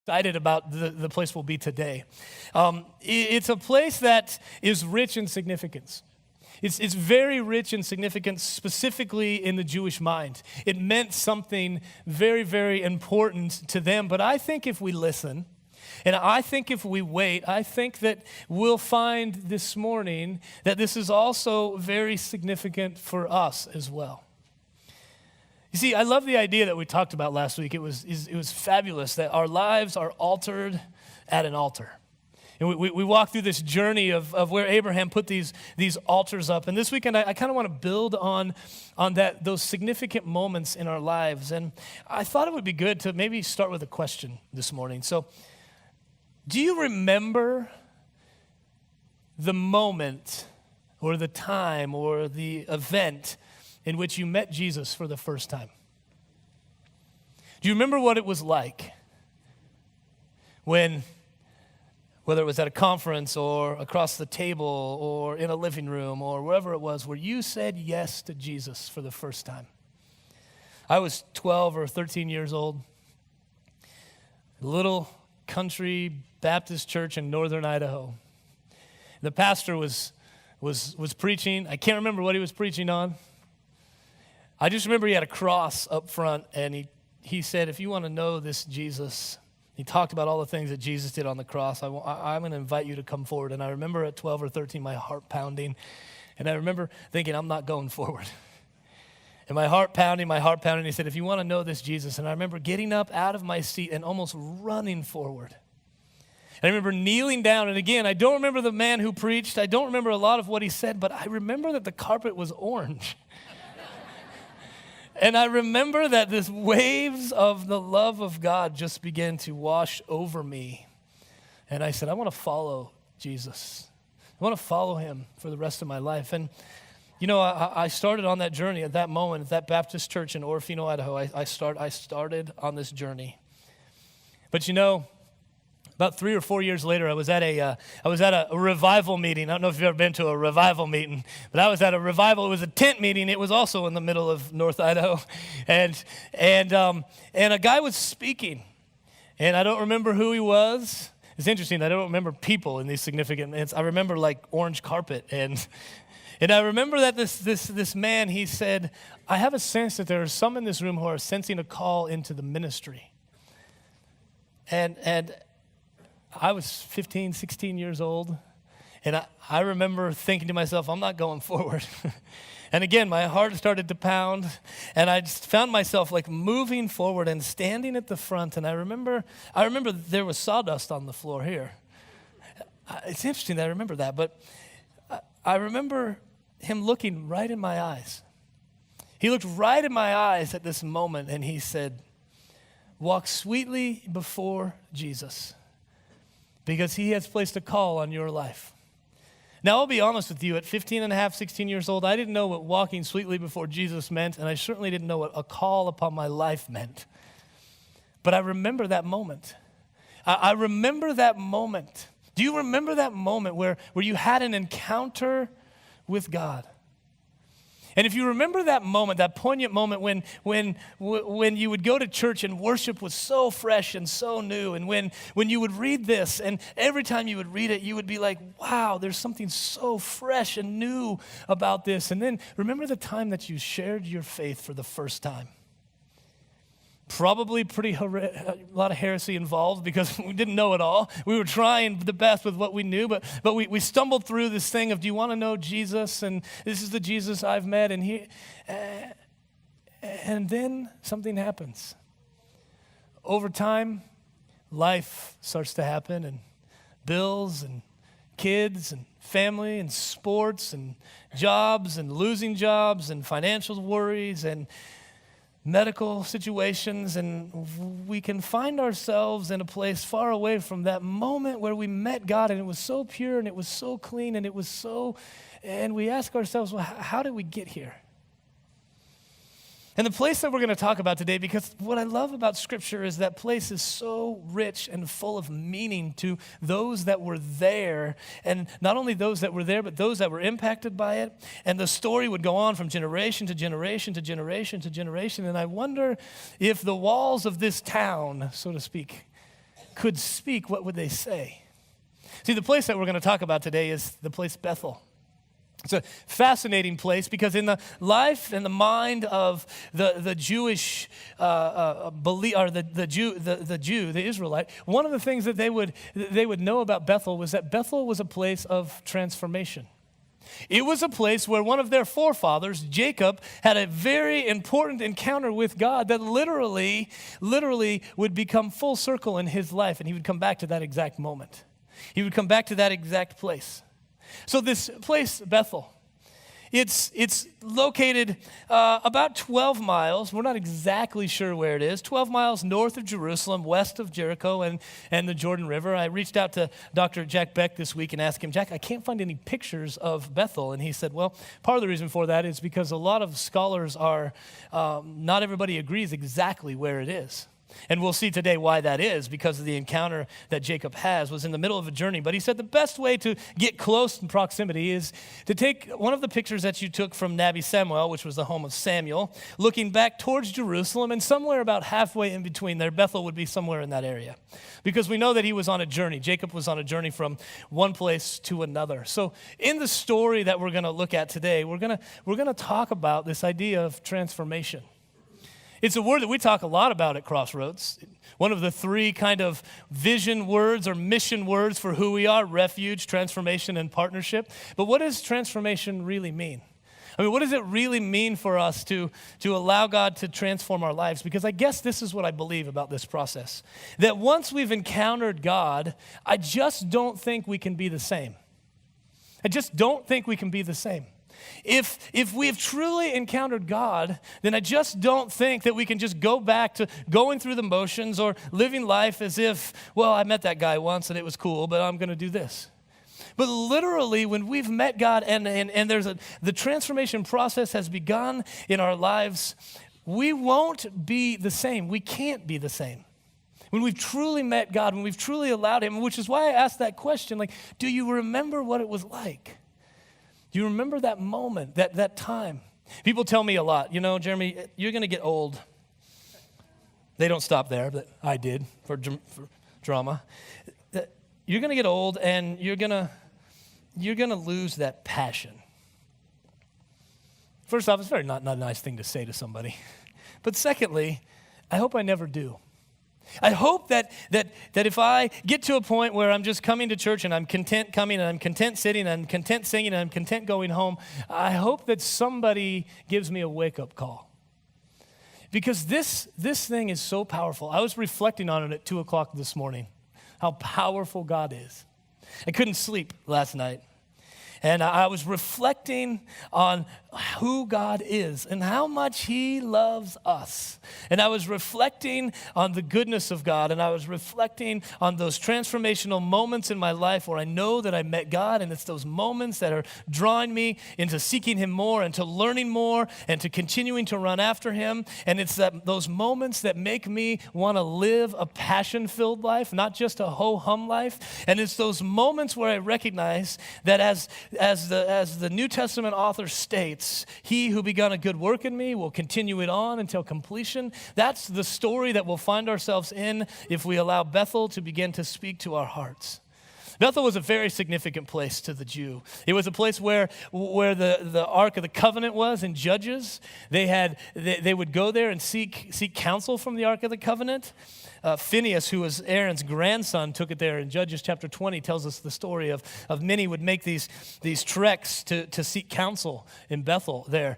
Excited about the place we'll be today. It's a place that is rich in significance. It's very rich in significance, specifically in the Jewish mind. It meant something very, very important to them. But I think if we listen, and I think if we wait, I think that we'll find this morning that this is also very significant for us as well. You see, I love the idea that we talked about last week. It was fabulous that our lives are altered at an altar. And we walked through this journey of where Abraham put these altars up. And this weekend, I kind of want to build on those significant moments in our lives. And I thought it would be good to maybe start with a question this morning. So, do you remember the moment or the time or the event in which you met Jesus for the first time? Do you remember what it was like when, whether it was at a conference or across the table or in a living room or wherever it was, where you said yes to Jesus for the first time? I was 12 or 13 years old, a little country Baptist church in northern Idaho. The pastor was preaching. I can't remember what he was preaching on. I just remember he had a cross up front, and he said, if you want to know this Jesus, he talked about all the things that Jesus did on the cross. I'm going to invite you to come forward. And I remember at 12 or 13, my heart pounding, and I remember thinking, I'm not going forward. And my heart pounding. He said, if you want to know this Jesus, and I remember getting up out of my seat and almost running forward. And I remember kneeling down, and again, I don't remember the man who preached. I don't remember a lot of what he said, but I remember that the carpet was orange. And I remember that this waves of the love of God just began to wash over me. And I said, I want to follow Jesus. I want to follow him for the rest of my life. And, you know, I started on that journey at that moment at that Baptist church in Orofino, Idaho. I started on this journey. But, you know, about 3 or 4 years later, I was at a revival meeting. I don't know if you've ever been to a revival meeting, but I was at a revival. It was a tent meeting. It was also in the middle of North Idaho, and a guy was speaking, and I don't remember who he was. It's interesting. I don't remember people in these significant moments. I remember like orange carpet, and I remember that this man, he said, I have a sense that there are some in this room who are sensing a call into the ministry, and I was 15, 16 years old, and I remember thinking to myself, I'm not going forward. And again, my heart started to pound, and I just found myself like moving forward and standing at the front, and I remember there was sawdust on the floor here. It's interesting that I remember that, but I remember him looking right in my eyes. He looked right in my eyes at this moment, and he said, walk sweetly before Jesus, because he has placed a call on your life. Now, I'll be honest with you, at 15 and a half, 16 years old, I didn't know what walking sweetly before Jesus meant, and I certainly didn't know what a call upon my life meant. But I remember that moment. I remember that moment. Do you remember that moment where you had an encounter with God? And if you remember that moment, that poignant moment when you would go to church and worship was so fresh and so new, and when you would read this, and every time you would read it, you would be like, wow, there's something so fresh and new about this. And then remember the time that you shared your faith for the first time. Probably a lot of heresy involved because we didn't know it all. We were trying the best with what we knew, but we stumbled through this thing of, do you want to know Jesus? And this is the Jesus I've met. And then something happens. Over time, life starts to happen, and bills and kids and family and sports and jobs and losing jobs and financial worries and medical situations, and we can find ourselves in a place far away from that moment where we met God, and it was so pure and it was so clean and and we ask ourselves, well, how did we get here? And the place that we're going to talk about today, because what I love about Scripture is that place is so rich and full of meaning to those that were there, and not only those that were there, but those that were impacted by it. And the story would go on from generation to generation to generation to generation. And I wonder if the walls of this town, so to speak, could speak, what would they say? See, the place that we're going to talk about today is the place Bethel. It's a fascinating place because in the life and the mind of the Jewish belief, or the Jew, the Israelite, one of the things that they would know about Bethel was that Bethel was a place of transformation. It was a place where one of their forefathers, Jacob, had a very important encounter with God that literally would become full circle in his life, and he would come back to that exact moment. He would come back to that exact place. So this place, Bethel, it's located about 12 miles. We're not exactly sure where it is. 12 miles north of Jerusalem, west of Jericho and the Jordan River. I reached out to Dr. Jack Beck this week and asked him, Jack, I can't find any pictures of Bethel. And he said, well, part of the reason for that is because a lot of scholars are, not everybody agrees exactly where it is. And we'll see today why that is, because of the encounter that Jacob was in the middle of a journey. But he said the best way to get close in proximity is to take one of the pictures that you took from Nabi Samuel, which was the home of Samuel, looking back towards Jerusalem, and somewhere about halfway in between there, Bethel would be somewhere in that area. Because we know that he was on a journey. Jacob was on a journey from one place to another. So in the story that we're going to look at today, we're going to talk about this idea of transformation. It's a word that we talk a lot about at Crossroads. One of the three kind of vision words or mission words for who we are: refuge, transformation, and partnership. But what does transformation really mean? I mean, what does it really mean for us to allow God to transform our lives? Because I guess this is what I believe about this process. That once we've encountered God, I just don't think we can be the same. I just don't think we can be the same. If we have truly encountered God, then I just don't think that we can just go back to going through the motions or living life as if, well, I met that guy once and it was cool, but I'm going to do this. But literally, when we've met God and the transformation process has begun in our lives, we won't be the same. We can't be the same. When we've truly met God, when we've truly allowed Him, which is why I asked that question, like, do you remember what it was like? Do you remember that moment, that time? People tell me a lot, Jeremy, you're going to get old. They don't stop there, but I did for drama. You're going to get old and you're going to lose that passion. First off, it's very not a nice thing to say to somebody. But secondly, I hope I never do. I hope that if I get to a point where I'm just coming to church and I'm content coming and I'm content sitting and I'm content singing and I'm content going home, I hope that somebody gives me a wake-up call. Because this thing is so powerful. I was reflecting on it at 2 o'clock this morning, how powerful God is. I couldn't sleep last night. And I was reflecting on who God is and how much He loves us. And I was reflecting on the goodness of God. And I was reflecting on those transformational moments in my life where I know that I met God. And it's those moments that are drawing me into seeking Him more and to learning more and to continuing to run after Him. And it's those moments that make me want to live a passion-filled life, not just a ho-hum life. And it's those moments where I recognize that as the New Testament author states, He who begun a good work in me will continue it on until completion. That's the story that we'll find ourselves in if we allow Bethel to begin to speak to our hearts. Bethel was a very significant place to the Jew. It was a place where the Ark of the Covenant was in Judges. They would go there and seek counsel from the Ark of the Covenant. Phinehas, who was Aaron's grandson, took it there. In Judges chapter 20 tells us the story of many would make these treks to seek counsel in Bethel there.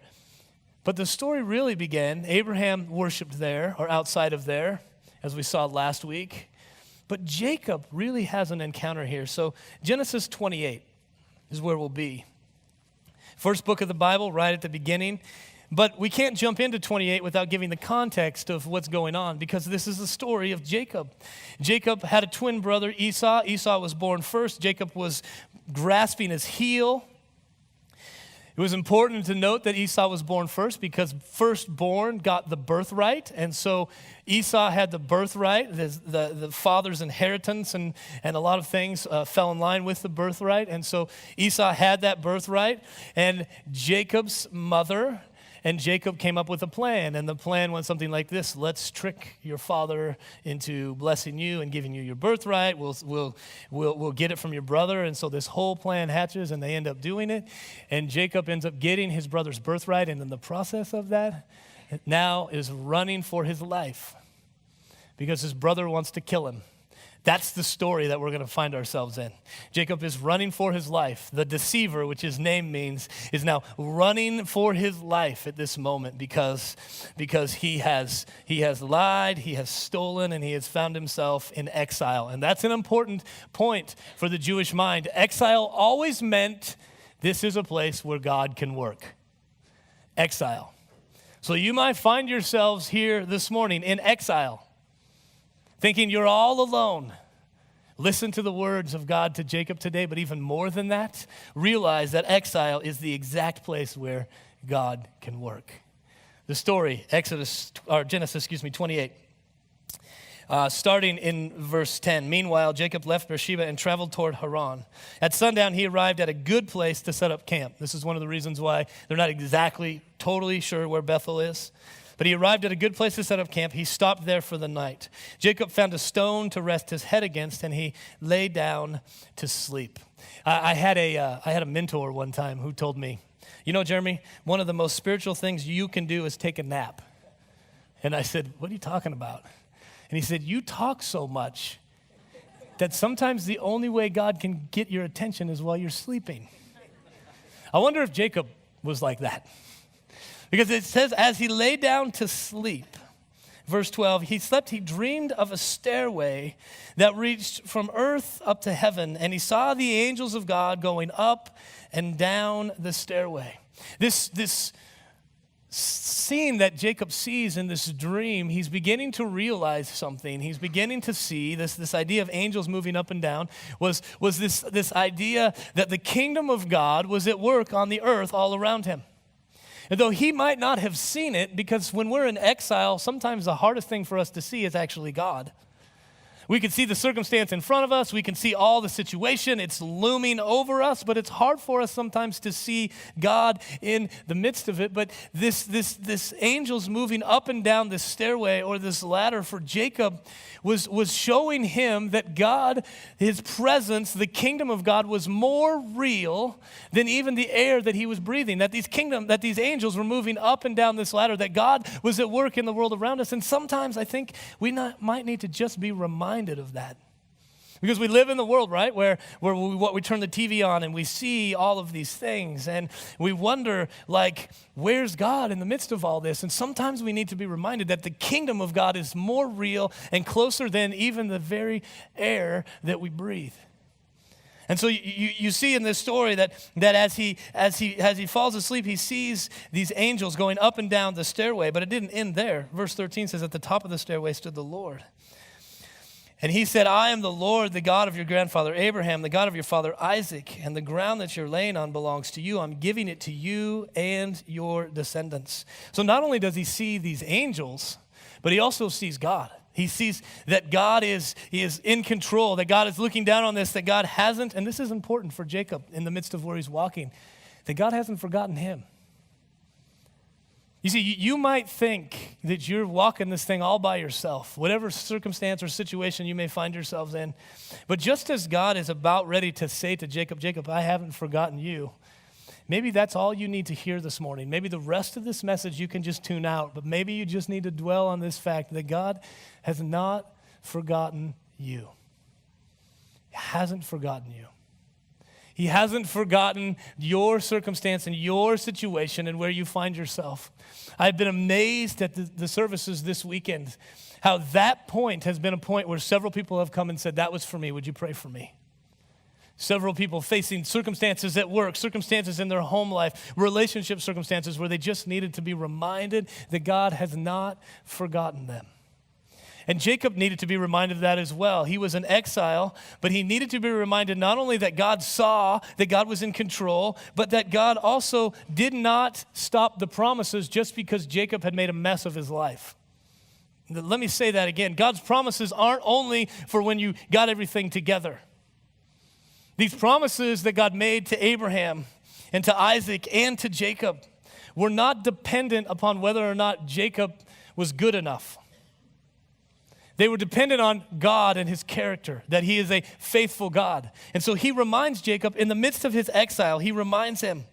But the story really began, Abraham worshiped there or outside of there, as we saw last week. But Jacob really has an encounter here. So Genesis 28 is where we'll be. First book of the Bible, right at the beginning. But we can't jump into 28 without giving the context of what's going on, because this is the story of Jacob. Jacob had a twin brother, Esau. Esau was born first. Jacob was grasping his heel. It was important to note that Esau was born first because firstborn got the birthright. And so Esau had the birthright, the father's inheritance and a lot of things fell in line with the birthright. And so Esau had that birthright. And Jacob's mother and Jacob came up with a plan, and the plan went something like this: let's trick your father into blessing you and giving you your birthright. We'll get it from your brother. And so this whole plan hatches, and they end up doing it, and Jacob ends up getting his brother's birthright, and in the process of that, now is running for his life because his brother wants to kill him. That's the story that we're going to find ourselves in. Jacob is running for his life. The deceiver, which his name means, is now running for his life at this moment because he has lied, he has stolen, and he has found himself in exile. And that's an important point for the Jewish mind. Exile always meant this is a place where God can work. Exile. So you might find yourselves here this morning in exile, thinking you're all alone. Listen to the words of God to Jacob today, but even more than that, realize that exile is the exact place where God can work. The story, Genesis 28. Starting in verse 10. Meanwhile, Jacob left Beersheba and traveled toward Haran. At sundown, he arrived at a good place to set up camp. This is one of the reasons why they're not exactly totally sure where Bethel is. But he arrived at a good place to set up camp. He stopped there for the night. Jacob found a stone to rest his head against, and he lay down to sleep. I had a mentor one time who told me, you know, Jeremy, one of the most spiritual things you can do is take a nap. And I said, what are you talking about? And he said, you talk so much that sometimes the only way God can get your attention is while you're sleeping. I wonder if Jacob was like that. Because it says, as he lay down to sleep, verse 12, he slept, he dreamed of a stairway that reached from earth up to heaven, and he saw the angels of God going up and down the stairway. This scene that Jacob sees in this dream, he's beginning to realize something. He's beginning to see this idea of angels moving up and down was this idea that the kingdom of God was at work on the earth all around him. And though he might not have seen it, because when we're in exile, sometimes the hardest thing for us to see is actually God. We can see the circumstance in front of us. We can see all the situation. It's looming over us, but it's hard for us sometimes to see God in the midst of it. But this angels moving up and down this stairway or this ladder for Jacob was showing him that God, his presence, the kingdom of God was more real than even the air that he was breathing, that these angels were moving up and down this ladder, that God was at work in the world around us. And sometimes I think we might need to just be reminded of that. Because we live in the world, right, where we turn the TV on and we see all of these things and we wonder, like, where's God in the midst of all this? And sometimes we need to be reminded that the kingdom of God is more real and closer than even the very air that we breathe. And so you see in this story that as he falls asleep, he sees these angels going up and down the stairway, but it didn't end there. Verse 13 says, at the top of the stairway stood the Lord. And he said, I am the Lord, the God of your grandfather Abraham, the God of your father Isaac, and the ground that you're laying on belongs to you. I'm giving it to you and your descendants. So not only does he see these angels, but he also sees God. He sees that God is in control, that God is looking down on this, that God hasn't, and this is important for Jacob in the midst of where he's walking, that God hasn't forgotten him. You see, you might think that you're walking this thing all by yourself, whatever circumstance or situation you may find yourselves in. But just as God is about ready to say to Jacob, Jacob, I haven't forgotten you, maybe that's all you need to hear this morning. Maybe the rest of this message you can just tune out, but maybe you just need to dwell on this fact that God has not forgotten you. He hasn't forgotten you. He hasn't forgotten your circumstance and your situation and where you find yourself. I've been amazed at the services this weekend, how that point has been a point where several people have come and said, that was for me, would you pray for me? Several people facing circumstances at work, circumstances in their home life, relationship circumstances where they just needed to be reminded that God has not forgotten them. And Jacob needed to be reminded of that as well. He was in exile, but he needed to be reminded not only that God saw, that God was in control, but that God also did not stop the promises just because Jacob had made a mess of his life. Let me say that again. God's promises aren't only for when you got everything together. These promises that God made to Abraham and to Isaac and to Jacob were not dependent upon whether or not Jacob was good enough. They were dependent on God and his character, that he is a faithful God. And so he reminds Jacob, in the midst of his exile, he reminds him.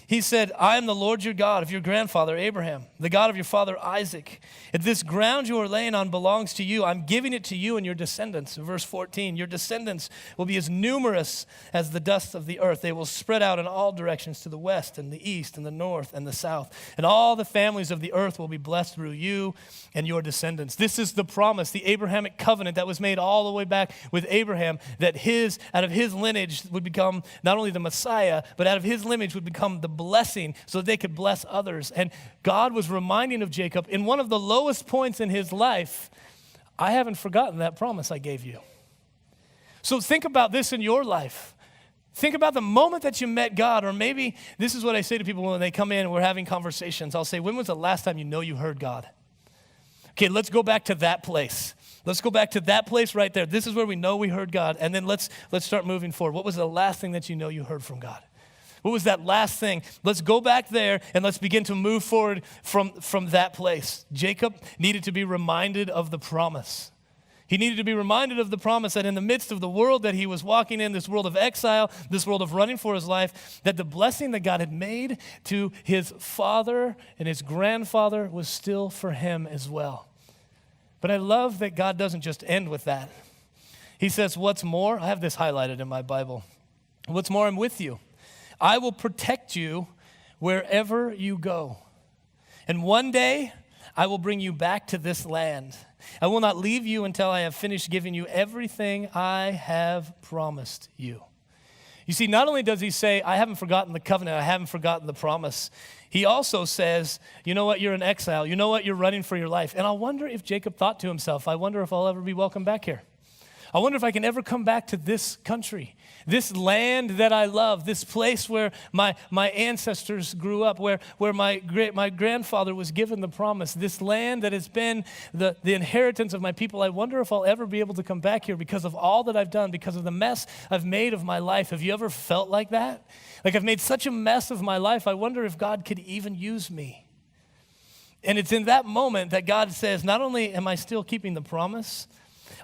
He said, I am the Lord your God of your grandfather Abraham, the God of your father Isaac. If this ground you are laying on belongs to you, I'm giving it to you and your descendants. Verse 14, your descendants will be as numerous as the dust of the earth. They will spread out in all directions to the west and the east and the north and the south. And all the families of the earth will be blessed through you and your descendants. This is the promise, the Abrahamic covenant that was made all the way back with Abraham, that out of his lineage would become not only the Messiah, but out of his lineage would become the blessing so that they could bless others. And God was reminding of Jacob in one of the lowest points in his life, I haven't forgotten that promise I gave you. So think about this in your life. Think about the moment that you met God, or maybe this is what I say to people when they come in and we're having conversations. I'll say, when was the last time you know you heard God? Okay, let's go back to that place. Let's go back to that place right there. This is where we know we heard God. And then let's start moving forward. What was the last thing that you know you heard from God? What was that last thing? Let's go back there and let's begin to move forward from that place. Jacob needed to be reminded of the promise. He needed to be reminded of the promise that in the midst of the world that he was walking in, this world of exile, this world of running for his life, that the blessing that God had made to his father and his grandfather was still for him as well. But I love that God doesn't just end with that. He says, what's more, I have this highlighted in my Bible. What's more, I'm with you. I will protect you wherever you go. And one day, I will bring you back to this land. I will not leave you until I have finished giving you everything I have promised you. You see, not only does he say, I haven't forgotten the covenant, I haven't forgotten the promise, he also says, you know what, you're in exile. You know what, you're running for your life. And I wonder if Jacob thought to himself, I wonder if I'll ever be welcome back here. I wonder if I can ever come back to this country, this land that I love, this place where my ancestors grew up, where my grandfather was given the promise, this land that has been the inheritance of my people. I wonder if I'll ever be able to come back here because of all that I've done, because of the mess I've made of my life. Have you ever felt like that? Like, I've made such a mess of my life, I wonder if God could even use me. And it's in that moment that God says, not only am I still keeping the promise,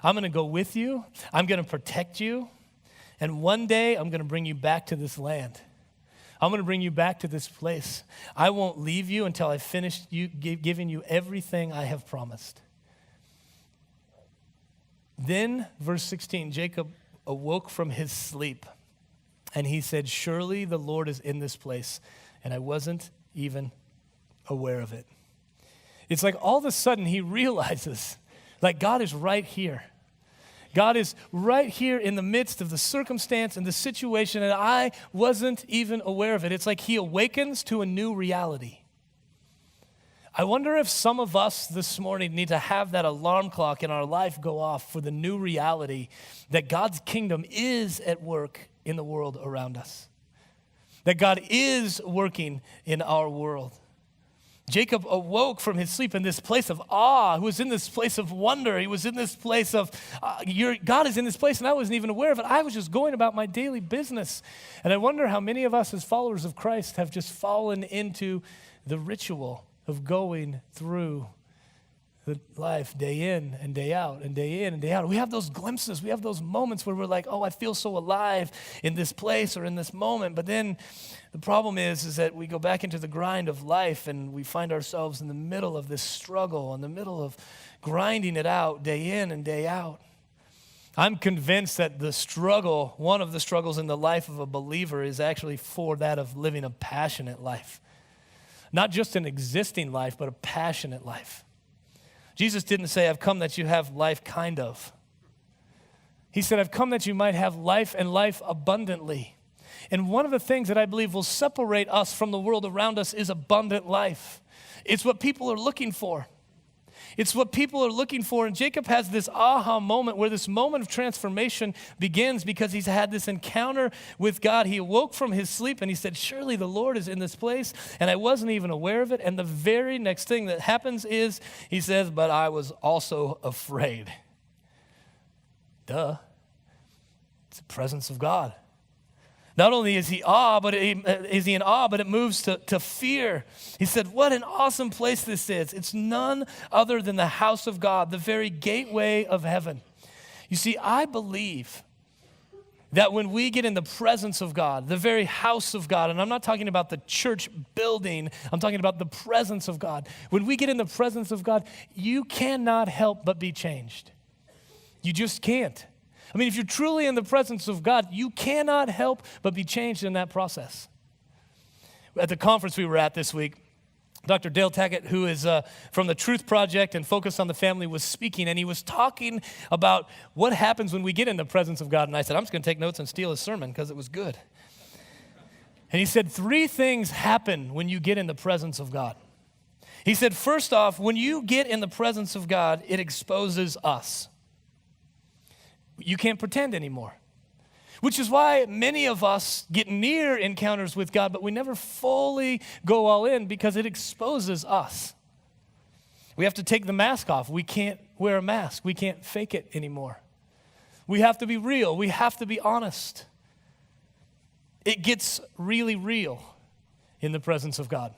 I'm going to go with you. I'm going to protect you. And one day, I'm going to bring you back to this land. I'm going to bring you back to this place. I won't leave you until I've finished giving you everything I have promised. Then, verse 16, Jacob awoke from his sleep, and he said, surely the Lord is in this place, and I wasn't even aware of it. It's like all of a sudden he realizes, like, God is right here. God is right here in the midst of the circumstance and the situation, and I wasn't even aware of it. It's like he awakens to a new reality. I wonder if some of us this morning need to have that alarm clock in our life go off for the new reality that God's kingdom is at work in the world around us, that God is working in our world. Jacob awoke from his sleep in this place of awe. He was in this place of wonder. He was in this place of, God is in this place, and I wasn't even aware of it. I was just going about my daily business. And I wonder how many of us as followers of Christ have just fallen into the ritual of going through the life day in and day out and day in and day out. We have those glimpses. We have those moments where we're like, oh, I feel so alive in this place or in this moment. But then the problem is that we go back into the grind of life and we find ourselves in the middle of this struggle, in the middle of grinding it out day in and day out. I'm convinced that the struggle, one of the struggles in the life of a believer is actually for that of living a passionate life. Not just an existing life, but a passionate life. Jesus didn't say, I've come that you have life kind of. He said, I've come that you might have life and life abundantly. And one of the things that I believe will separate us from the world around us is abundant life. It's what people are looking for. It's what people are looking for. And Jacob has this aha moment where this moment of transformation begins because he's had this encounter with God. He awoke from his sleep and he said, surely the Lord is in this place. And I wasn't even aware of it. And the very next thing that happens is he says, but I was also afraid. Duh. It's the presence of God. Not only is he in awe, but it moves to fear. He said, what an awesome place this is. It's none other than the house of God, the very gateway of heaven. You see, I believe that when we get in the presence of God, the very house of God, and I'm not talking about the church building, I'm talking about the presence of God. When we get in the presence of God, you cannot help but be changed. You just can't. I mean, if you're truly in the presence of God, you cannot help but be changed in that process. At the conference we were at this week, Dr. Dale Tackett, who is from the Truth Project and Focus on the Family, was speaking, and he was talking about what happens when we get in the presence of God. And I said, I'm just going to take notes and steal his sermon because it was good. And he said, 3 things happen when you get in the presence of God. He said, first off, when you get in the presence of God, it exposes us. You can't pretend anymore, which is why many of us get near encounters with God, but we never fully go all in because it exposes us. We have to take the mask off. We can't wear a mask. We can't fake it anymore. We have to be real. We have to be honest. It gets really real in the presence of God.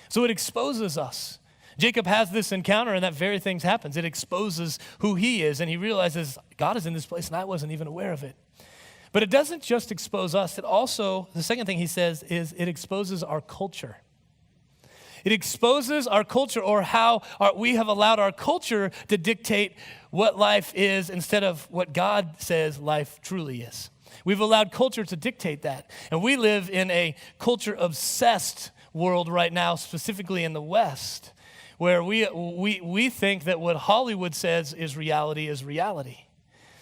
So it exposes us. Jacob has this encounter, and that very thing happens. It exposes who he is, and he realizes God is in this place, and I wasn't even aware of it. But it doesn't just expose us. It also, the second thing he says is it exposes our culture. It exposes our culture, or how we have allowed our culture to dictate what life is instead of what God says life truly is. We've allowed culture to dictate that. And we live in a culture-obsessed world right now, specifically in the West, where we think that what Hollywood says is reality is reality.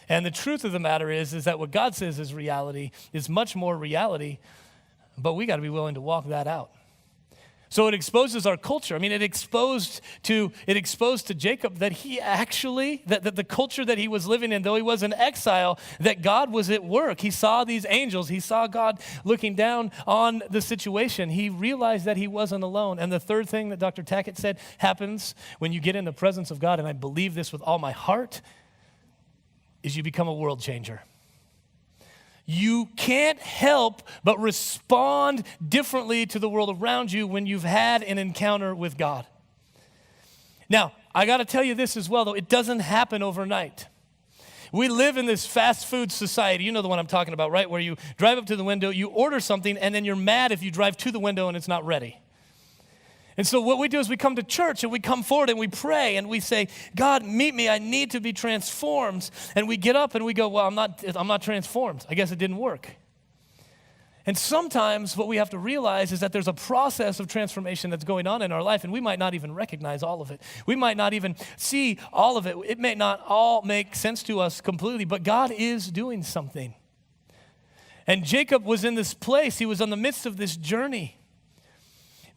And the truth of the matter is that what God says is reality is much more reality, but we got to be willing to walk that out. So it exposes our culture. I mean, it exposed to Jacob that he actually, that the culture that he was living in, though he was in exile, that God was at work. He saw these angels. He saw God looking down on the situation. He realized that he wasn't alone. And the third thing that Dr. Tackett said happens when you get in the presence of God, and I believe this with all my heart, is you become a world changer. You can't help but respond differently to the world around you when you've had an encounter with God. Now, I got to tell you this as well, though. It doesn't happen overnight. We live in this fast food society. You know the one I'm talking about, right? Where you drive up to the window, you order something, and then you're mad if you drive to the window and it's not ready. And so what we do is we come to church and we come forward and we pray and we say, God, meet me. I need to be transformed. And we get up and we go, well, I'm not transformed. I guess it didn't work. And sometimes what we have to realize is that there's a process of transformation that's going on in our life, and we might not even recognize all of it. We might not even see all of it. It may not all make sense to us completely, but God is doing something. And Jacob was in this place. He was in the midst of this journey.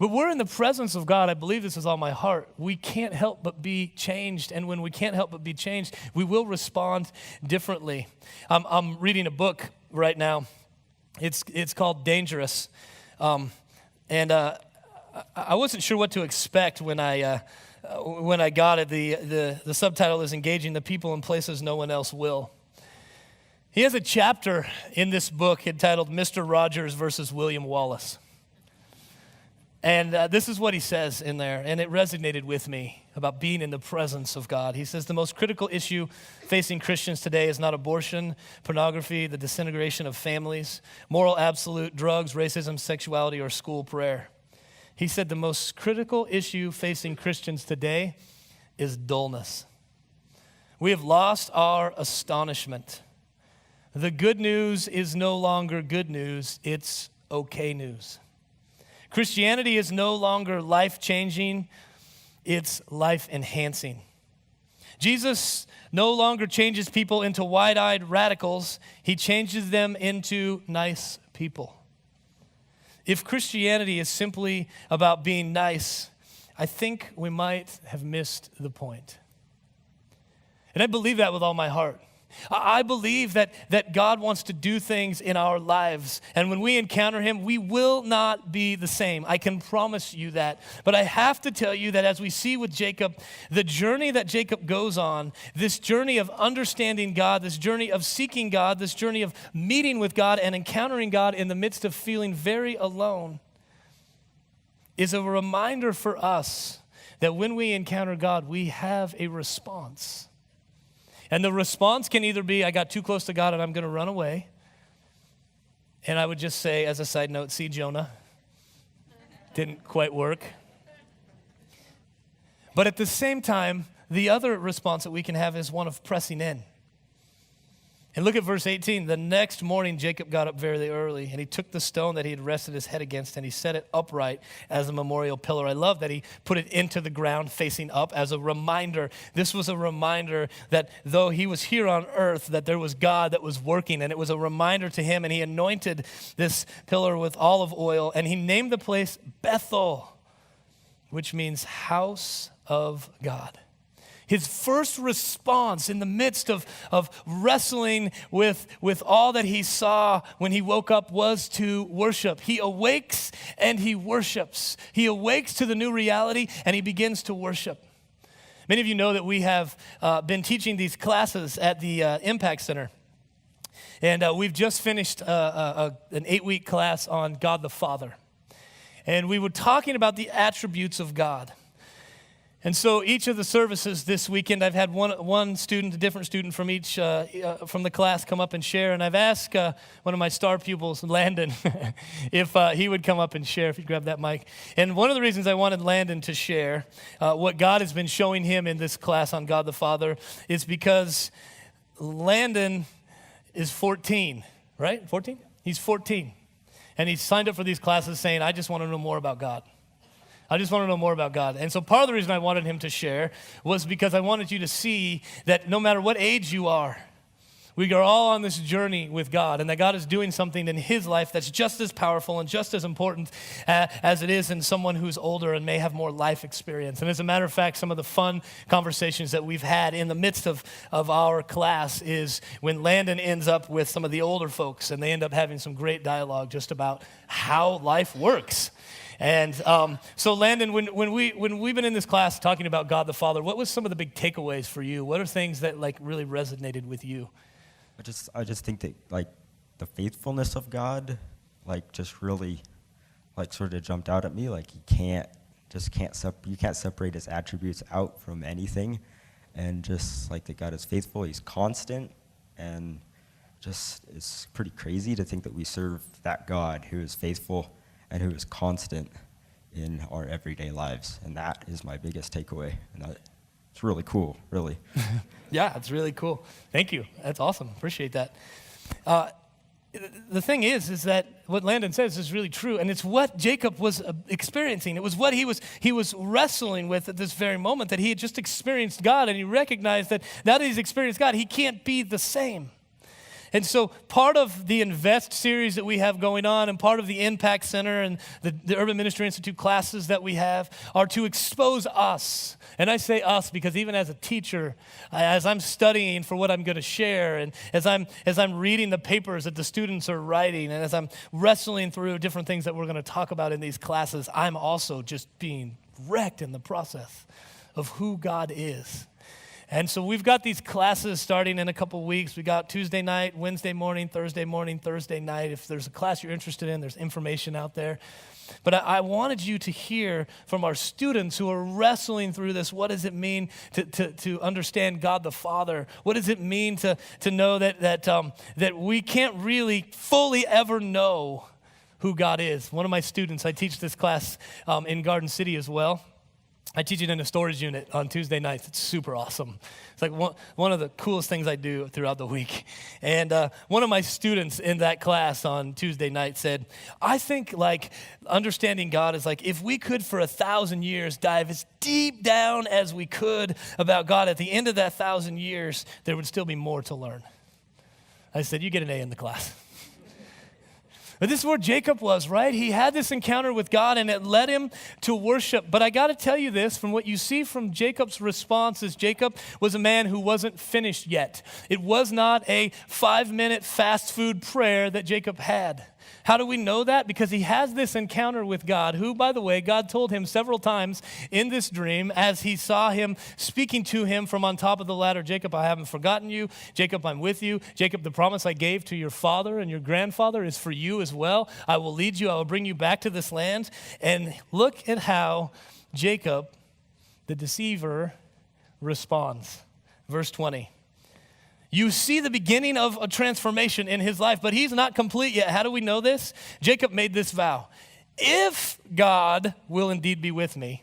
But we're in the presence of God. I believe this with all my heart. We can't help but be changed. And when we can't help but be changed, we will respond differently. I'm reading a book right now. It's called Dangerous. And I wasn't sure what to expect when I got it. The subtitle is Engaging the People in Places No One Else Will. He has a chapter in this book entitled Mr. Rogers versus William Wallace. And this is what he says in there, and it resonated with me about being in the presence of God. He says, the most critical issue facing Christians today is not abortion, pornography, the disintegration of families, moral absolute, drugs, racism, sexuality, or school prayer. He said the most critical issue facing Christians today is dullness. We have lost our astonishment. The good news is no longer good news, it's okay news. Christianity is no longer life-changing, it's life-enhancing. Jesus no longer changes people into wide-eyed radicals, he changes them into nice people. If Christianity is simply about being nice, I think we might have missed the point. And I believe that with all my heart. I believe that God wants to do things in our lives. And when we encounter him, we will not be the same. I can promise you that. But I have to tell you that as we see with Jacob, the journey that Jacob goes on, this journey of understanding God, this journey of seeking God, this journey of meeting with God and encountering God in the midst of feeling very alone, is a reminder for us that when we encounter God, we have a response. And the response can either be, I got too close to God and I'm going to run away. And I would just say, as a side note, see Jonah. Didn't quite work. But at the same time, the other response that we can have is one of pressing in. And look at verse 18. The next morning, Jacob got up very early, and he took the stone that he had rested his head against, and he set it upright as a memorial pillar. I love that he put it into the ground facing up as a reminder. This was a reminder that though he was here on earth, that there was God that was working, and it was a reminder to him, and he anointed this pillar with olive oil, and he named the place Bethel, which means house of God. His first response in the midst of wrestling with all that he saw when he woke up was to worship. He awakes and he worships. He awakes to the new reality and he begins to worship. Many of you know that we have been teaching these classes at the Impact Center. And we've just finished an 8-week class on God the Father. And we were talking about the attributes of God. And so each of the services this weekend, I've had one student, a different student from each from the class come up and share. And I've asked one of my star pupils, Landon, if he would come up and share, if you'd grab that mic. And one of the reasons I wanted Landon to share what God has been showing him in this class on God the Father is because Landon is 14, right? 14? He's 14. And he signed up for these classes saying, I just want to know more about God. I just want to know more about God. And so part of the reason I wanted him to share was because I wanted you to see that no matter what age you are, we are all on this journey with God, and that God is doing something in his life that's just as powerful and just as important as it is in someone who's older and may have more life experience. And as a matter of fact, some of the fun conversations that we've had in the midst of our class is when Landon ends up with some of the older folks, and they end up having some great dialogue just about how life works. And so Landon, when we've been in this class talking about God the Father, what was some of the big takeaways for you? What are things that like really resonated with you? I just think that like the faithfulness of God, like just really, like sort of jumped out at me. Like you can't separate his attributes out from anything, and just like that God is faithful, he's constant, and just it's pretty crazy to think that we serve that God who is faithful and who is constant in our everyday lives. And that is my biggest takeaway. And it's really cool, really. Yeah, it's really cool. Thank you. That's awesome. Appreciate that. The thing is that what Landon says is really true, and it's what Jacob was experiencing. It was what he was wrestling with at this very moment, that he had just experienced God, and he recognized that now that he's experienced God, he can't be the same. And so part of the Invest series that we have going on and part of the Impact Center and the Urban Ministry Institute classes that we have are to expose us. And I say us because even as a teacher, as I'm studying for what I'm going to share, and as I'm reading the papers that the students are writing, and as I'm wrestling through different things that we're going to talk about in these classes, I'm also just being wrecked in the process of who God is. And so we've got these classes starting in a couple weeks. We got Tuesday night, Wednesday morning, Thursday night. If there's a class you're interested in, there's information out there. But I wanted you to hear from our students who are wrestling through this. What does it mean to understand God the Father? What does it mean to know that we can't really fully ever know who God is? One of my students, I teach this class in Garden City as well. I teach it in a storage unit on Tuesday nights. It's super awesome. It's like one of the coolest things I do throughout the week. And one of my students in that class on Tuesday night said, I think like understanding God is like if we could for 1,000 years dive as deep down as we could about God, at the end of that 1,000 years, there would still be more to learn. I said, you get an A in the class. But this is where Jacob was, right? He had this encounter with God and it led him to worship. But I got to tell you this, from what you see from Jacob's response is Jacob was a man who wasn't finished yet. It was not a 5-minute fast food prayer that Jacob had. How do we know that? Because he has this encounter with God, who, by the way, God told him several times in this dream as he saw him speaking to him from on top of the ladder, Jacob, I haven't forgotten you. Jacob, I'm with you. Jacob, the promise I gave to your father and your grandfather is for you as well. I will lead you. I will bring you back to this land. And look at how Jacob, the deceiver, responds. Verse 20. You see the beginning of a transformation in his life, but he's not complete yet. How do we know this? Jacob made this vow. If God will indeed be with me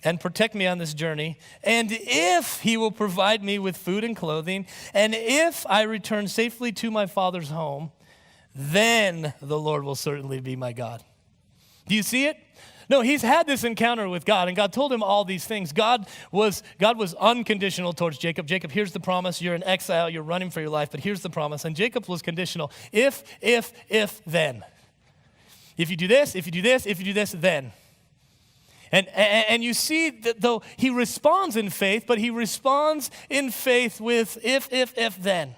and protect me on this journey, and if he will provide me with food and clothing, and if I return safely to my father's home, then the Lord will certainly be my God. Do you see it? No, he's had this encounter with God, and God told him all these things. God was unconditional towards Jacob. Jacob, here's the promise. You're in exile. You're running for your life, but here's the promise. And Jacob was conditional. If, then. If you do this, if you do this, if you do this, then. And you see that though he responds in faith, but he responds in faith with if, then.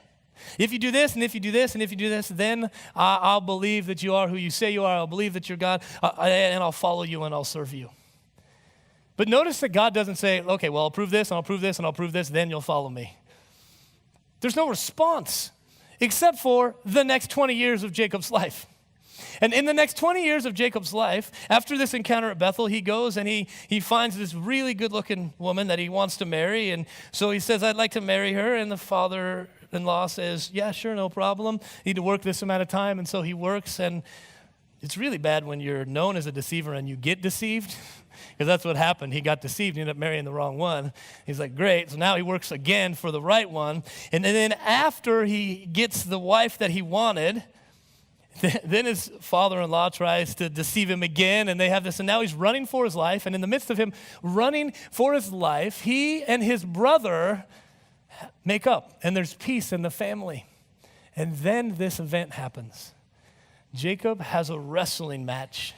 If you do this, and if you do this, and if you do this, then I'll believe that you are who you say you are. I'll believe that you're God, and I'll follow you, and I'll serve you. But notice that God doesn't say, okay, well, I'll prove this, and I'll prove this, and I'll prove this, then you'll follow me. There's no response except for the next 20 years of Jacob's life. And in the next 20 years of Jacob's life, after this encounter at Bethel, he goes and he finds this really good-looking woman that he wants to marry. And so he says, I'd like to marry her. And the father-in-law says, yeah, sure, no problem. You need to work this amount of time. And so he works. And it's really bad when you're known as a deceiver and you get deceived, because that's what happened. He got deceived. He ended up marrying the wrong one. He's like, great. So now he works again for the right one. And then after he gets the wife that he wanted, then his father-in-law tries to deceive him again, and they have this, and now he's running for his life, and in the midst of him running for his life, he and his brother make up, and there's peace in the family. And then this event happens. Jacob has a wrestling match.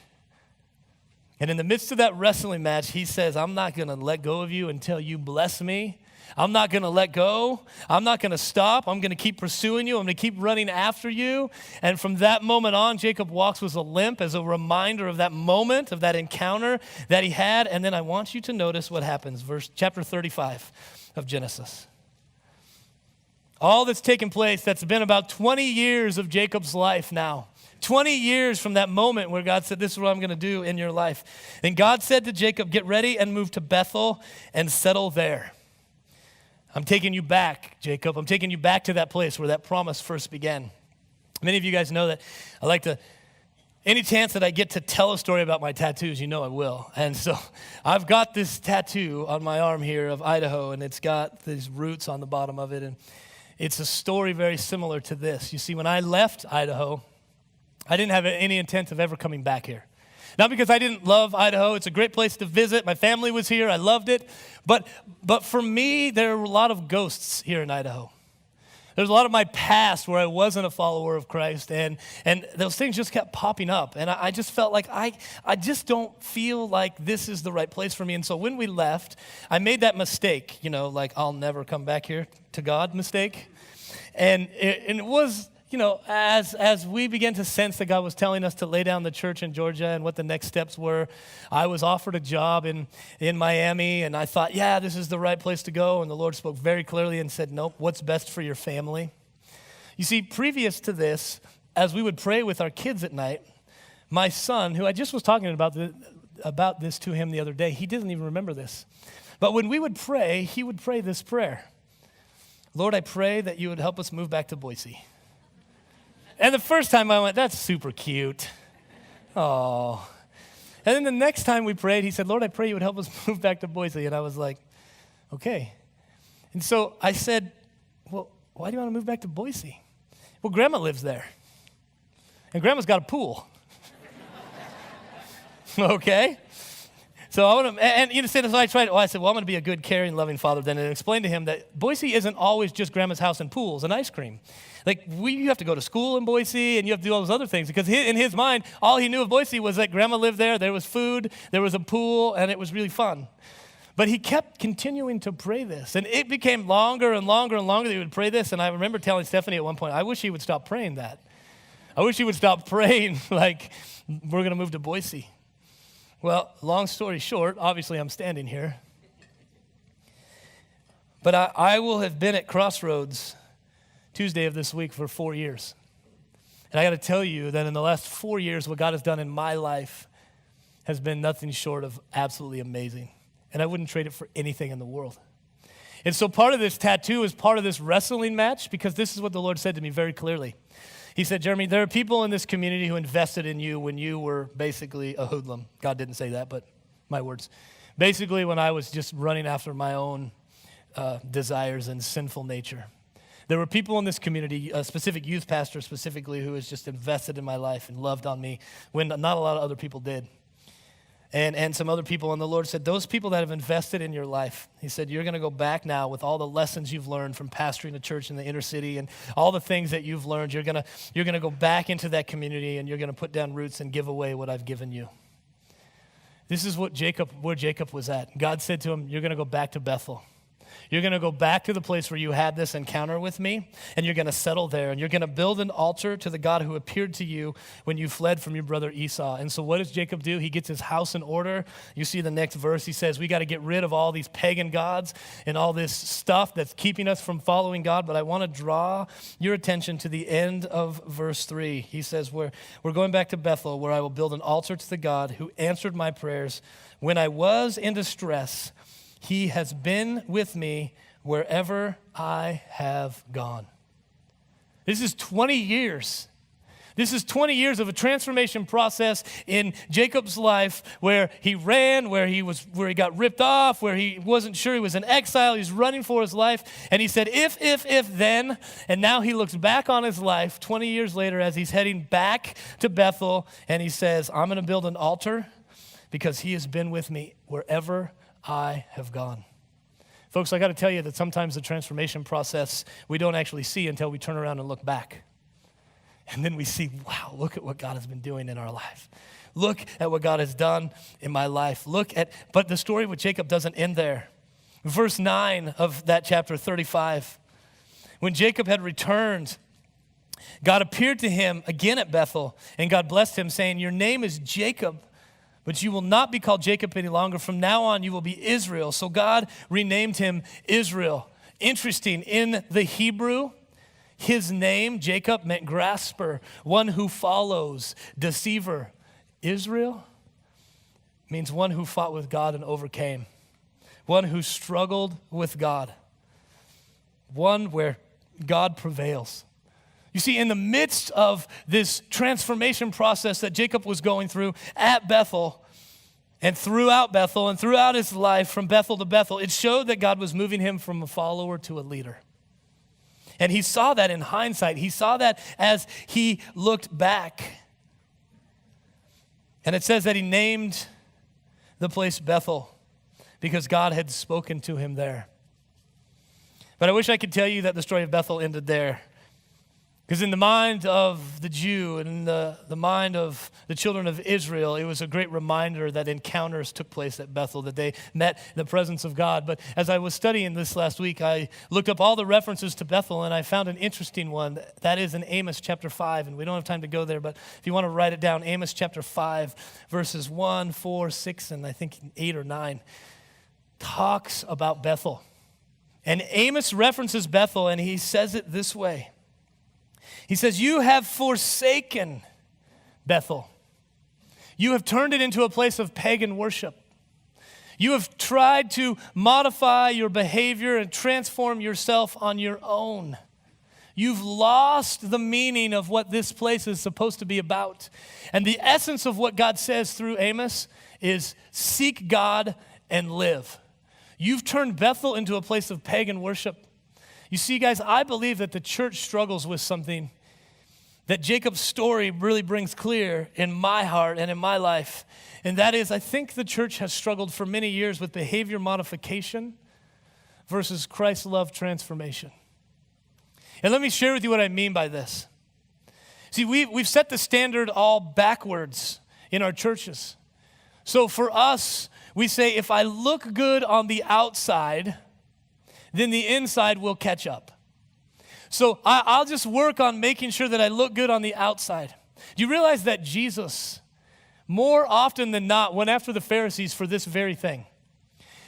And in the midst of that wrestling match, he says, I'm not going to let go of you until you bless me. I'm not going to let go. I'm not going to stop. I'm going to keep pursuing you. I'm going to keep running after you. And from that moment on, Jacob walks with a limp as a reminder of that moment, of that encounter that he had. And then I want you to notice what happens. Chapter 35 of Genesis. All that's taken place, that's been about 20 years of Jacob's life now. 20 years from that moment where God said, this is what I'm going to do in your life. And God said to Jacob, get ready and move to Bethel and settle there. I'm taking you back, Jacob. I'm taking you back to that place where that promise first began. Many of you guys know that I like to, any chance that I get to tell a story about my tattoos, you know I will. And so I've got this tattoo on my arm here of Idaho, and it's got these roots on the bottom of it. And it's a story very similar to this. You see, when I left Idaho, I didn't have any intent of ever coming back here. Not because I didn't love Idaho. It's a great place to visit. My family was here. I loved it. But for me, there were a lot of ghosts here in Idaho. There's a lot of my past where I wasn't a follower of Christ, and those things just kept popping up. And I just felt like I just don't feel like this is the right place for me. And so when we left, I made that mistake, like I'll never come back here to God mistake. And it was, as we began to sense that God was telling us to lay down the church in Georgia and what the next steps were, I was offered a job in Miami, and I thought, yeah, this is the right place to go. And the Lord spoke very clearly and said, nope, what's best for your family? You see, previous to this, as we would pray with our kids at night, my son, who I just was talking about this to him the other day, he doesn't even remember this. But when we would pray, he would pray this prayer. Lord, I pray that you would help us move back to Boise. And the first time I went, that's super cute. Oh. And then the next time we prayed, he said, Lord, I pray you would help us move back to Boise. And I was like, okay. And so I said, well, why do you want to move back to Boise? Well, Grandma lives there. And Grandma's got a pool. Okay. So I want to, and you know, so I tried. Well, I said, well, I'm going to be a good, caring, loving father. Then and explained to him that Boise isn't always just grandma's house and pools and ice cream. Like you have to go to school in Boise, and you have to do all those other things because in his mind, all he knew of Boise was that grandma lived there. There was food, there was a pool, and it was really fun. But he kept continuing to pray this, and it became longer and longer and longer that he would pray this. And I remember telling Stephanie at one point, I wish he would stop praying that. I wish he would stop praying like we're going to move to Boise. Well, long story short, obviously I'm standing here. But I will have been at Crossroads Tuesday of this week for 4 years. And I got to tell you that in the last 4 years, what God has done in my life has been nothing short of absolutely amazing. And I wouldn't trade it for anything in the world. And so part of this tattoo is part of this wrestling match because this is what the Lord said to me very clearly. He said, Jeremy, there are people in this community who invested in you when you were basically a hoodlum. God didn't say that, but my words. Basically when I was just running after my own desires and sinful nature. There were people in this community, a specific youth pastor specifically, who has just invested in my life and loved on me when not a lot of other people did. And some other people, and the Lord said, those people that have invested in your life, he said, you're going to go back now with all the lessons you've learned from pastoring a church in the inner city and all the things that you've learned. You're going to go back into that community and you're going to put down roots and give away what I've given you. This is where Jacob was at. God said to him, you're going to go back to Bethel. You're going to go back to the place where you had this encounter with me, and you're going to settle there, and you're going to build an altar to the God who appeared to you when you fled from your brother Esau. And so what does Jacob do? He gets his house in order. You see the next verse. He says, we got to get rid of all these pagan gods and all this stuff that's keeping us from following God. But I want to draw your attention to the end of verse 3. He says, we're going back to Bethel, where I will build an altar to the God who answered my prayers when I was in distress. He has been with me wherever I have gone. This is 20 years. This is 20 years of a transformation process in Jacob's life where he ran, where he got ripped off, where he wasn't sure, he was in exile, he's running for his life. And he said, if, then, and now he looks back on his life 20 years later as he's heading back to Bethel, and he says, I'm going to build an altar because he has been with me wherever I have gone. Folks, I got to tell you that sometimes the transformation process we don't actually see until we turn around and look back. And then we see, wow, look at what God has been doing in our life. Look at what God has done in my life. But the story with Jacob doesn't end there. Verse 9 of that chapter 35, when Jacob had returned, God appeared to him again at Bethel, and God blessed him, saying, your name is Jacob, but you will not be called Jacob any longer. From now on, you will be Israel. So God renamed him Israel. Interesting, in the Hebrew, his name, Jacob, meant grasper, one who follows, deceiver. Israel means one who fought with God and overcame, one who struggled with God, one where God prevails. You see, in the midst of this transformation process that Jacob was going through at Bethel and throughout his life from Bethel to Bethel, it showed that God was moving him from a follower to a leader. And he saw that in hindsight. He saw that as he looked back. And it says that he named the place Bethel because God had spoken to him there. But I wish I could tell you that the story of Bethel ended there. Because in the mind of the Jew and in the mind of the children of Israel, it was a great reminder that encounters took place at Bethel, that they met the presence of God. But as I was studying this last week, I looked up all the references to Bethel, and I found an interesting one. That is in Amos chapter 5, and we don't have time to go there, but if you want to write it down, Amos chapter 5, verses 1, 4, 6, and I think 8 or 9, talks about Bethel. And Amos references Bethel, and he says it this way. He says, you have forsaken Bethel. You have turned it into a place of pagan worship. You have tried to modify your behavior and transform yourself on your own. You've lost the meaning of what this place is supposed to be about. And the essence of what God says through Amos is seek God and live. You've turned Bethel into a place of pagan worship. You see, guys, I believe that the church struggles with something that Jacob's story really brings clear in my heart and in my life. And that is, I think the church has struggled for many years with behavior modification versus Christ's love transformation. And let me share with you what I mean by this. See, we've set the standard all backwards in our churches. So for us, we say, if I look good on the outside, then the inside will catch up. So I'll just work on making sure that I look good on the outside. Do you realize that Jesus, more often than not, went after the Pharisees for this very thing?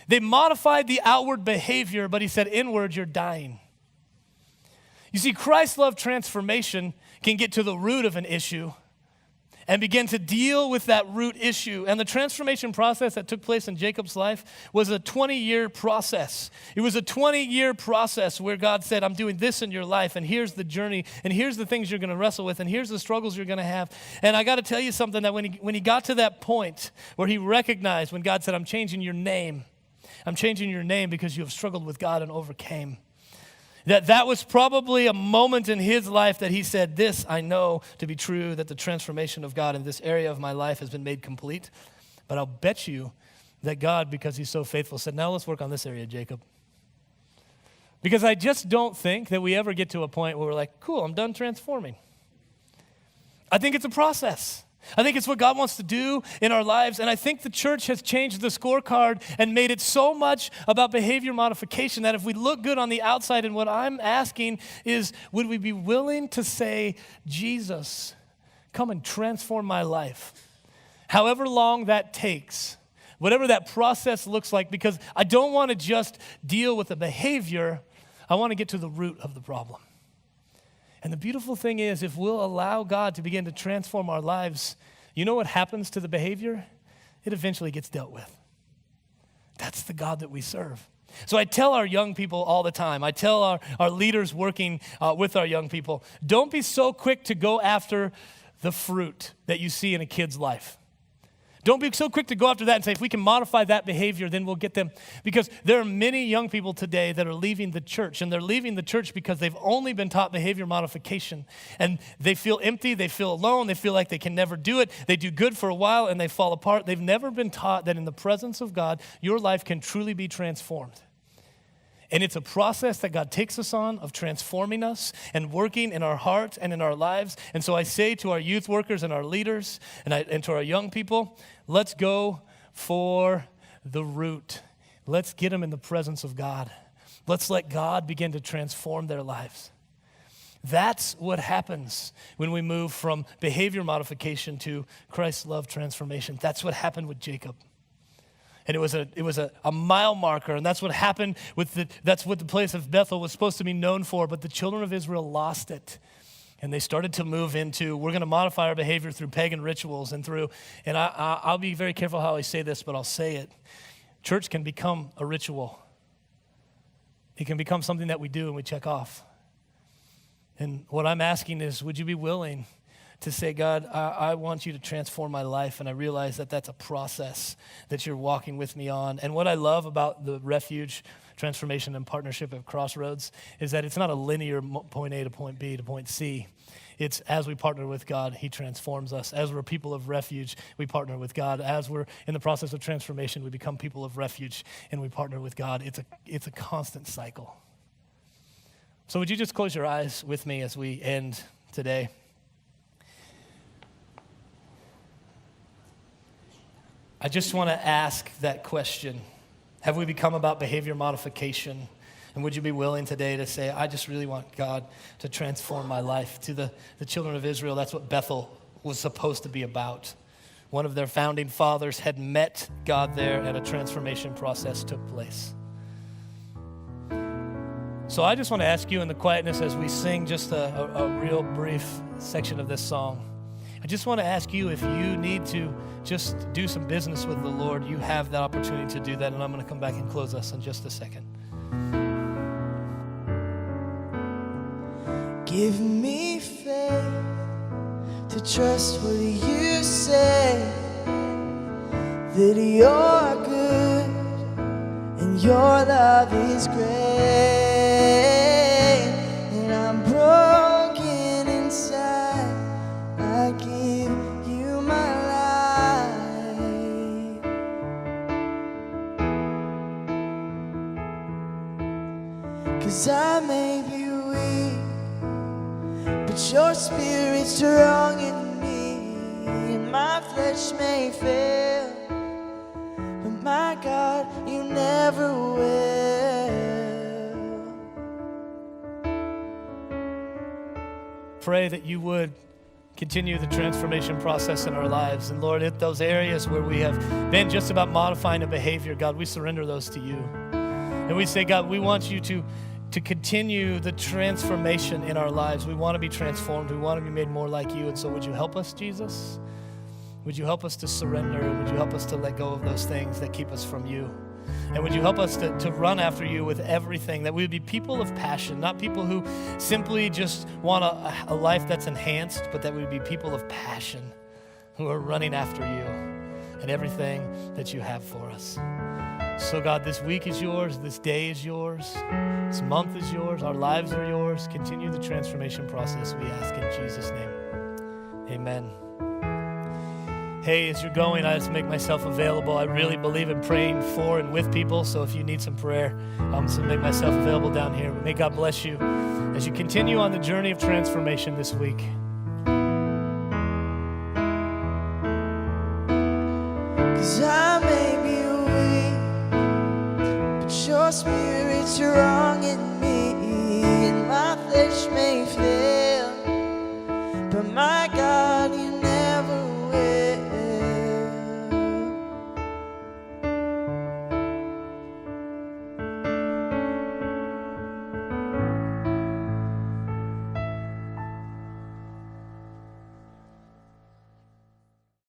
They modified the outward behavior, but he said, inward, you're dying. You see, Christ's love transformation can get to the root of an issue and begin to deal with that root issue. And the transformation process that took place in Jacob's life was a 20-year process. It was a 20-year process where God said, I'm doing this in your life, and here's the journey, and here's the things you're going to wrestle with, and here's the struggles you're going to have. And I got to tell you something, that when he got to that point where he recognized, when God said, I'm changing your name because you have struggled with God and overcame. That was probably a moment in his life that he said, this I know to be true, that the transformation of God in this area of my life has been made complete. But I'll bet you that God, because he's so faithful, said, now let's work on this area, Jacob. Because I just don't think that we ever get to a point where we're like, cool, I'm done transforming. I think it's a process. I think it's what God wants to do in our lives, and I think the church has changed the scorecard and made it so much about behavior modification that if we look good on the outside, and what I'm asking is, would we be willing to say, Jesus, come and transform my life? However long that takes, whatever that process looks like, because I don't want to just deal with the behavior, I want to get to the root of the problem. And the beautiful thing is, if we'll allow God to begin to transform our lives, you know what happens to the behavior? It eventually gets dealt with. That's the God that we serve. So I tell our young people all the time, I tell our leaders working with our young people, don't be so quick to go after the fruit that you see in a kid's life. Don't be so quick to go after that and say, if we can modify that behavior, then we'll get them. Because there are many young people today that are leaving the church, and they're leaving the church because they've only been taught behavior modification. And they feel empty, they feel alone, they feel like they can never do it. They do good for a while and they fall apart. They've never been taught that in the presence of God, your life can truly be transformed. And it's a process that God takes us on of transforming us and working in our heart and in our lives. And so I say to our youth workers and our leaders and to our young people, let's go for the root. Let's get them in the presence of God. Let's let God begin to transform their lives. That's what happens when we move from behavior modification to Christ's love transformation. That's what happened with Jacob. And it was a mile marker, and that's what happened that's what the place of Bethel was supposed to be known for, but the children of Israel lost it. And they started to move into, we're going to modify our behavior through pagan rituals and I'll be very careful how I say this, but I'll say it. Church can become a ritual. It can become something that we do and we check off. And what I'm asking is, would you be willing to say, God, I want you to transform my life, and I realize that that's a process that you're walking with me on. And what I love about the Refuge Transformation and Partnership at Crossroads is that it's not a linear point A to point B to point C. It's as we partner with God, he transforms us. As we're people of refuge, we partner with God. As we're in the process of transformation, we become people of refuge, and we partner with God. It's a constant cycle. So would you just close your eyes with me as we end today? I just want to ask that question. Have we become about behavior modification? And would you be willing today to say, I just really want God to transform my life? To the children of Israel, that's what Bethel was supposed to be about. One of their founding fathers had met God there, and a transformation process took place. So I just want to ask you in the quietness as we sing just a real brief section of this song. I just want to ask you, if you need to just do some business with the Lord, you have that opportunity to do that, and I'm going to come back and close us in just a second. Give me faith to trust what you say, that you're good and your love is great, and I'm broken inside. 'Cause I may be weak, but your spirit's strong in me, and my flesh may fail, but my God, you never will. Pray that you would continue the transformation process in our lives. And Lord, at those areas where we have been just about modifying a behavior, God, we surrender those to you. And we say, God, we want you to continue the transformation in our lives. We want to be transformed. We want to be made more like you. And so would you help us, Jesus? Would you help us to surrender? And would you help us to let go of those things that keep us from you? And would you help us to run after you with everything, that we would be people of passion, not people who simply just want a life that's enhanced, but that we would be people of passion who are running after you and everything that you have for us. So God, this week is yours, this day is yours, this month is yours, our lives are yours. Continue the transformation process, we ask in Jesus' name. Amen. Hey, as you're going, I just make myself available. I really believe in praying for and with people, so if you need some prayer, I'm just going to make myself available down here. But may God bless you as you continue on the journey of transformation this week. 'Cause I may be weak, but your spirit's strong in me, and my flesh may fail,